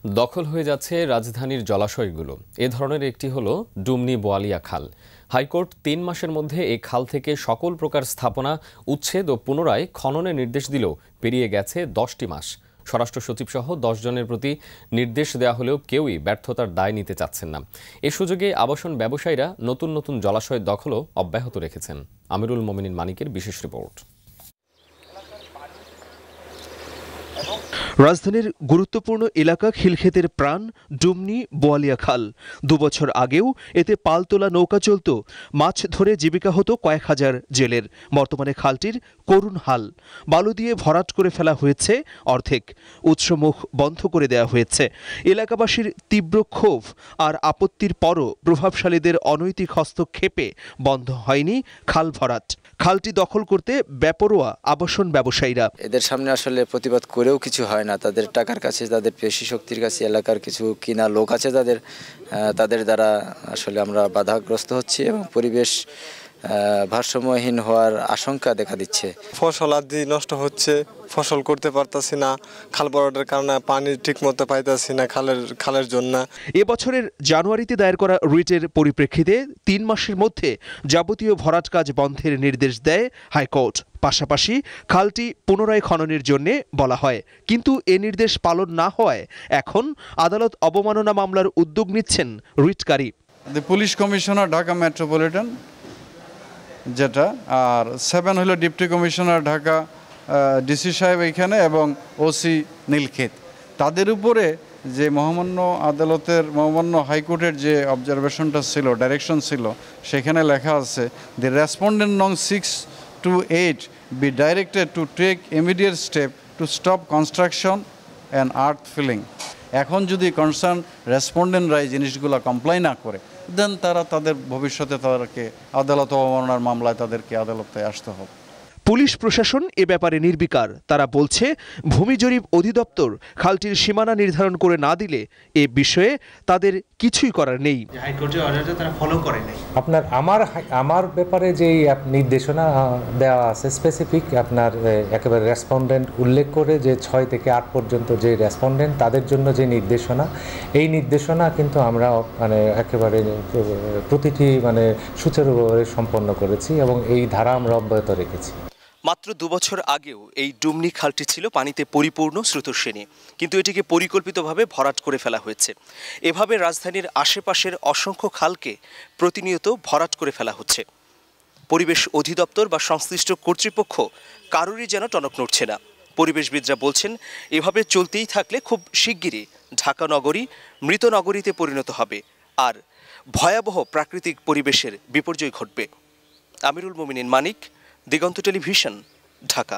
দখল হয়ে যাচ্ছে রাজধানীর জলাশয়গুলো। এ ধরনের একটি হলো ডুমনি বোয়ালিয়া খাল। হাইকোর্ট ৩ মাসের মধ্যে এই খাল থেকে সকল প্রকার স্থাপনা উচ্ছেদ ও পুনরায় খননের নির্দেশ দিলেও পেরিয়ে গেছে ১০টি মাস। স্বরাষ্ট্র সচিব সহ ১০ জনের প্রতি নির্দেশ দেওয়া হলেও কেউই ব্যর্থতার দায় নিতে চাচ্ছেন না। এ সুযোগে আবাসন ব্যবসায়ীরা নতুন নতুন জলাশয় দখলও অব্যাহত রেখেছেন। আমিরুল মোমিনিন মানিকের বিশেষ রিপোর্ট। রাজধানীর গুরুত্বপূর্ণ এলাকা খিলক্ষেতের প্রাণ ডুমনি বোয়ালিয়া খাল। ২ বছর আগেও এতে পালতোলা নৌকা চলত, মাছ ধরে জীবিকা হতো কয়েক হাজার জেলের। বর্তমানে খালটির করুণ হাল, বালু দিয়ে ভরাট করে ফেলা হয়েছে অর্ধেক, উৎসমুখ বন্ধ করে দেওয়া হয়েছে। এলাকাবাসীর তীব্র ক্ষোভ আর আপত্তির পরও প্রভাবশালীদের অনৈতিক হস্তক্ষেপে বন্ধ হয়নি খাল ভরাট। খালটি দখল করতে বেপরোয়া আবাসন ব্যবসায়ীরা। এদের সামনে আসলে প্রতিবাদ করেও কিছু হয় না। তাদের টাকার কাছে, তাদের পেশি শক্তির কাছে, এলাকার কিছু কিনা লোক আছে তাদের দ্বারা আসলে আমরা বাধাগ্রস্ত হচ্ছি এবং পরিবেশ ভারসাম্যহীন হওয়ার আশঙ্কা দেখা দিচ্ছে। ফসল আদি নষ্ট হচ্ছে, ফসল করতে পারতাছি না, খাল ভরাটের কারণে পানি ঠিক মতো পাইতাছি না খালের জন্য। এবছরের জানুয়ারিতে দায়ের করা রিটের পরিপ্রেক্ষিতে ৩ মাসের মধ্যে যাবতীয় ভরাট কাজ বন্ধের নির্দেশ দেয় হাইকোর্ট। পাশাপাশি খালটি পুনরায় খননের জন্য বলা হয়, কিন্তু এ নির্দেশ পালন না হওয়ায় এখন আদালত অবমাননা মামলার উদ্যোগ নিচ্ছেন রিটকারী। পুলিশ কমিশনার ঢাকা মেট্রোপলিটন যেটা, আর 7 হলো ডিপটি কমিশনার ঢাকা ডিসি সাহেব এইখানে, এবং ওসি নীলক্ষেত। তাদের উপরে যে মহামান্য হাইকোর্টের যে অবজারভেশনটা ছিল, ডাইরেকশন ছিল, সেখানে লেখা আছে দি রেসপন্ডেন্ট নং 6 to 8 be directed to take immediate step to stop construction and earth filling. এখন যদি কনসার্ন রেসপন্ডেন্টরা এই জিনিসগুলো কমপ্লাই না করে, দেন তাদের ভবিষ্যতে তাদেরকে আদালত অবমাননার মামলায় তাদেরকে আদালতে আসতে হবে। পুলিশ প্রশাসন এ ব্যাপারে নির্বিকার। তারা বলছে, ভূমি জরিপ অধিদপ্তর খালটির সীমানা নির্ধারণ করে না দিলে এ বিষয়ে তাদের কিছুই করার নেই। হাইকোর্টের অর্ডারটা তারা ফলো করে নাই। আমার ব্যাপারে যে নির্দেশনা দেওয়া আছে স্পেসিফিক, আপনার একেবারে রেসপন্ডেন্ট উল্লেখ করে যে 6 থেকে 8 পর্যন্ত যে রেসপন্ডেন্ট তাদের জন্য যে নির্দেশনা, এই নির্দেশনা কিন্তু আমরা একেবারে প্রতিটি সুচারুভাবে সম্পন্ন করেছি এবং এই ধারা আমরা অব্যাহত রেখেছি। মাত্র 2 বছর আগেও এই ডুমনি খালটি ছিল পানিতে পরিপূর্ণ স্রোতস্বিনী, কিন্তু এটিকে পরিকল্পিতভাবে ভরাট করে ফেলা হয়েছে। এভাবে রাজধানীর আশেপাশের অসংখ্য খালকে প্রতিনিয়ত ভরাট করে ফেলা হচ্ছে। পরিবেশ অধিদপ্তর বা সংশ্লিষ্ট কর্তৃপক্ষ কারোরই যেন টনক নড়ছে না। পরিবেশবিদরা বলছেন, এভাবে চলতেই থাকলে খুব শিগগিরই ঢাকা নগরী মৃত নগরীতে পরিণত হবে আর ভয়াবহ প্রাকৃতিক পরিবেশের বিপর্যয় ঘটবে। আমিরুল মোমিনিন মানিক, দিগন্ত টেলিভিশন, ঢাকা।